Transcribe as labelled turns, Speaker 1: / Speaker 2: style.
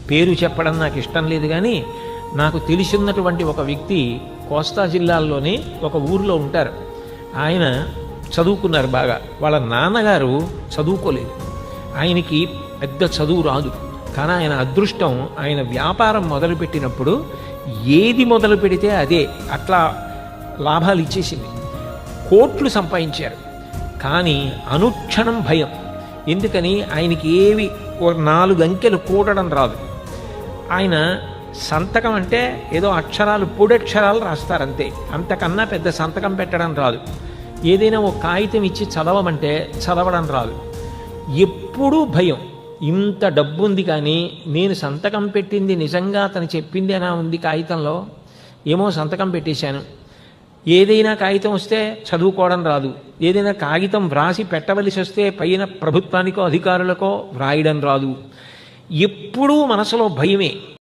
Speaker 1: పేరు చెప్పడం నాకు ఇష్టం లేదు, కానీ నాకు తెలిసినటువంటి ఒక వ్యక్తి కోస్తా జిల్లాల్లోనే ఒక ఊరిలో ఉంటారు. ఆయన చదువుకున్నారు బాగా. వాళ్ళ నాన్నగారు చదువుకోలేదు, ఆయనకి పెద్ద చదువు రాదు. కానీ ఆయన అదృష్టం, ఆయన వ్యాపారం మొదలుపెట్టినప్పుడు ఏది మొదలు పెడితే అదే అట్లా లాభాలు ఇచ్చేసింది. కోట్లు సంపాదించారు. కానీ అనుక్షణం భయం. ఎందుకని? ఆయనకి ఏవి 4 అంకెలు కూడడం రాదు. ఆయన సంతకం అంటే ఏదో అక్షరాలు, పొడక్షరాలు రాస్తారంతే, అంతకన్నా పెద్ద సంతకం పెట్టడం రాదు. ఏదైనా ఒక కాగితం ఇచ్చి చదవమంటే చదవడం రాదు. ఎప్పుడూ భయం. ఇంత డబ్బు ఉంది, కానీ నేను సంతకం పెట్టింది నిజంగా అతను చెప్పింది అలా ఉంది కాగితంలో, ఏమో సంతకం పెట్టేశాను. ఏదైనా కాగితం వస్తే చదువుకోవడం రాదు. ఏదైనా కాగితం వ్రాసి పెట్టవలసి వస్తే పైన ప్రభుత్వానికో అధికారులకో వ్రాయడం రాదు. ఎప్పుడూ మనసులో భయమే.